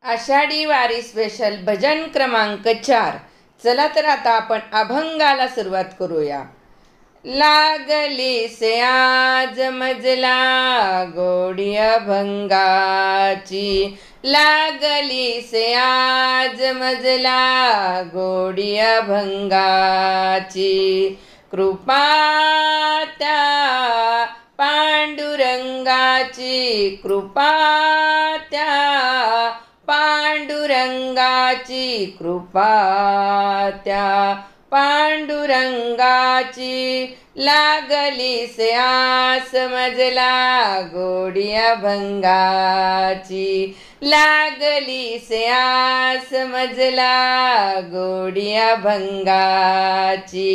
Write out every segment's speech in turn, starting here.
आषाढी वारी स्पेशल भजन क्रमांक 4। चला तर आता आपण अभंगाला सुरुवात करूया। लागली से आज मजला गोडी अभंगाची, लागली से आज मजला गोडी अभंगाची। कृपा त्या पांडुरंगाची, कृपा त्या पांडुरंगाची, कृपा त्या पांडुरंगाची। लागली से आस मजला गोडी अभंगाची, लागली से आस मजला गोडी अभंगाची।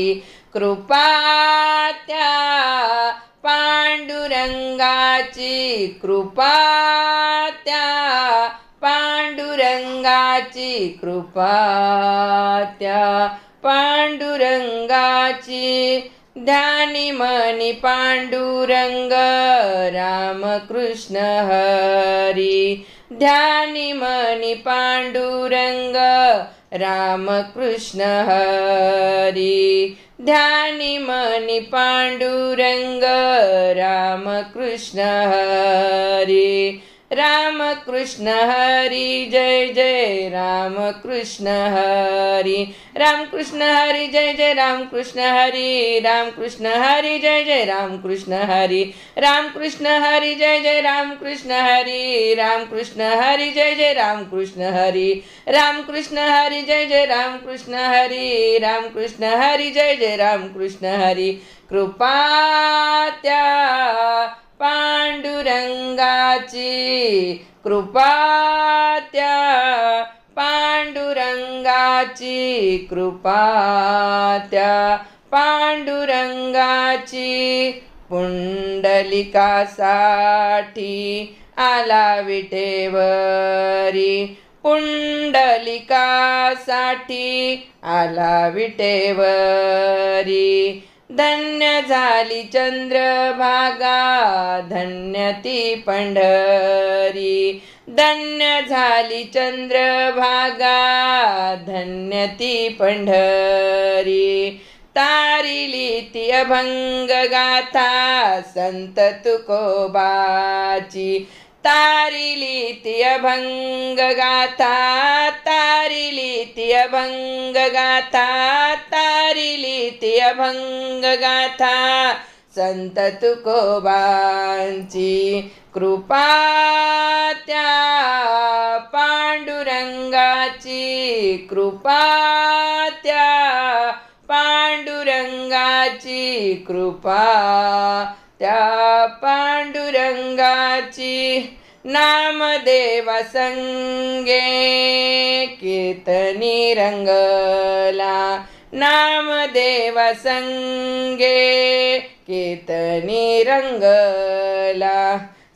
कृपा त्या पांडुरंगाची, कृपा त्या पांडुरंगाची, कृपा त्या पांडुरंगाची। ध्यानी मनी पांडुरंग रामकृष्ण हरी, ध्यानी मनी पांडुरंग रामकृष्ण हरी, ध्यानी मनी पांडुरंग रामकृष्ण हरी। रामकृष्ण हरी जय जय रामकृष्ण हरी, रामकृष्ण हरी जय जय रामकृष्ण हरी, रामकृष्ण हरी जय जय रामकृष्ण हरी, रामकृष्ण हरी जय जय रामकृष्ण हरी, रामकृष्ण हरी जय जय रामकृष्ण हरी, रामकृष्ण हरी जय जय रामकृष्ण हरी, रामकृष्ण हरी जय जय रामकृष्ण हरी। कृपा त्या पांडुरंगाची, कृपा त्या पांडुरंगाची, कृपा त्या पांडुरंगाची। पुंडलिकासाठी आला विटेवरी, पुंडलिकासाठी आला विटेवरी। धन्य झाली चंद्रभागा धन्य ती पंढरी, धन्य झाली चंद्रभागा धन्य ती पंढरी। तारिली ती अभंग गाथा संत तुकोबाची, तारिली ती अभंग गाथा, तारिली ती अभंग गाथा, तारिली ती अभंग गाथा संत तुकोबांची। कृपा त्या पांडुरंगाची, कृपा त्या पांडुरंगाची, कृपा त्या पांडुरंगाची। नामदेवा संगे कीर्तनी रंगला, नामदेवा संगे कीर्तनी रंगला।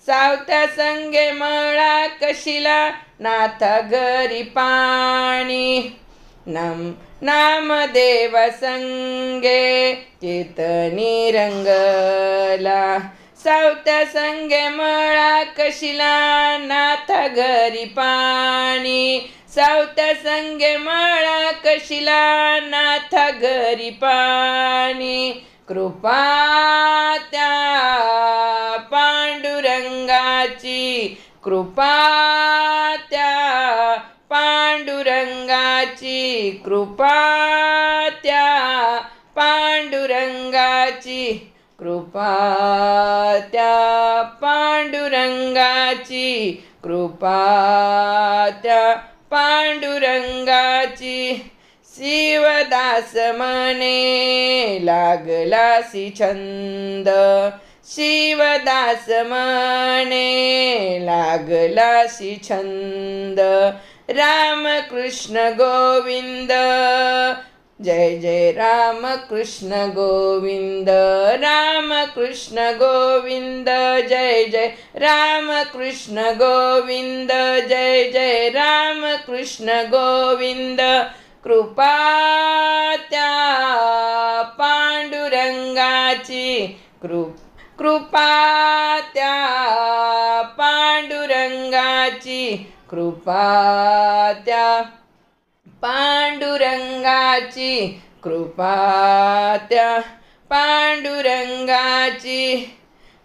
सावत्या संगे मळा कशिला नाथा घरी पाणी, नामदेवा संगे कीर्तनी रंगला। सावत्या संगे मळा कशिला नाथा घरी पाणी, सावत्या संगे मळा कशिला नाथा घरी पाणी। कृपा त्या पांडुरंगाची, कृपा त्या पांडुरंगाची, कृपा त्या पांडुरंगाची, कृपा त्या पांडुरंगाची, कृपा त्या पांडुरंगाची। शिवदास म्हणे लागलासी छंद, शिवदास म्हणे लागलासी छंद। रामकृष्ण गोविंद जय जय रामकृष्ण गोविंद, रामकृष्ण गोविंद जय जय रामकृष्ण गोविंद, जय जय रामकृष्ण गोविंद। कृपा त्या पांडुरंगाची, कृपा त्या पांडुरंगाची, कृपा त्या पांडुरंगाची, कृपा त्या पांडुरंगाची,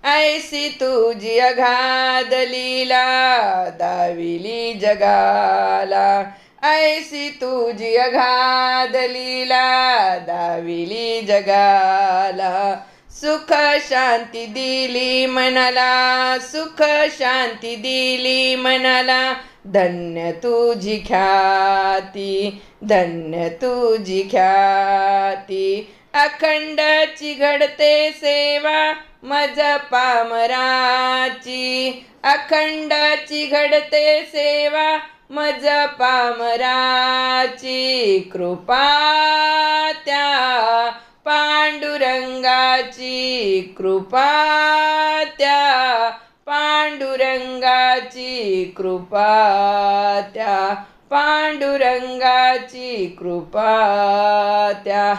ऐसी तुझी अगाध लीला दाविली जगाला, ऐसी तुझी अगाध लीला दाविली जगाला. सुख शांती दिली मनाला, सुख शांती दिली मनाला, धन्य तुझी ख्याती, धन्य तुझी ख्याती. अखंडची घडते सेवा मज पामराची, अखंडची घडते सेवा मज पामराची. कृपा त्या पांडुरंगाची, कृपा त्या पांडुरंगाची, कृपा त्या पांडुरंगाची, कृपा त्या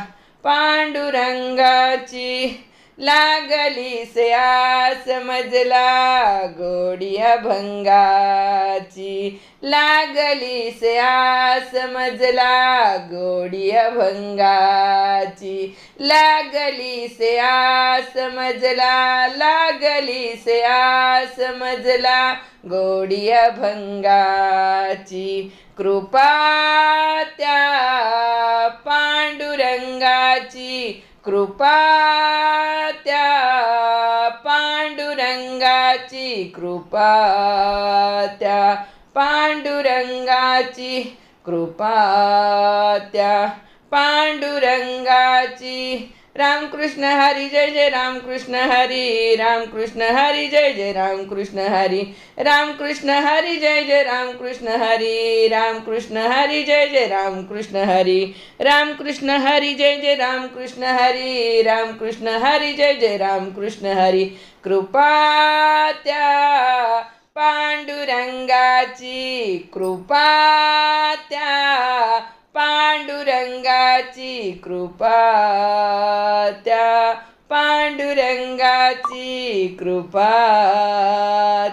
पांडुरंगाची. लागली से आस मजला गोडी अभंगाची, लागली से आस मजला गोडी अभंगाची, लागली से आस मजला, लागली से आस मजला गोडी अभंगाची. कृपा त्या पांडुरंगाची, कृपा त्या पांडुरंगाची, कृपा त्या पांडुरंगाची, कृपा त्या पांडुरंगाची. रामकृष्ण हरी, जय जय रामकृष्ण हरी, रामकृष्ण हरी, जय जय रामकृष्ण हरी, रामकृष्ण हरी, जय जय रामकृष्ण हरी, रामकृष्ण हरी, जय जय रामकृष्ण हरी, रामकृष्ण हरी, जय जय रामकृष्ण हरी, रामकृष्ण हरी, जय जय रामकृष्ण हरी. कृपा त्या पांडुरंगाची, कृपा त्या पांडुरंगाची, कृपा त्या पांडुरंगाची, कृपा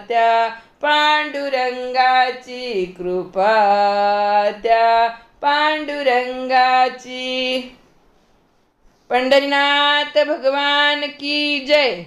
त्या पांडुरंगाची, कृपा त्या पांडुरंगाची. पंढरीनाथ भगवान की जय.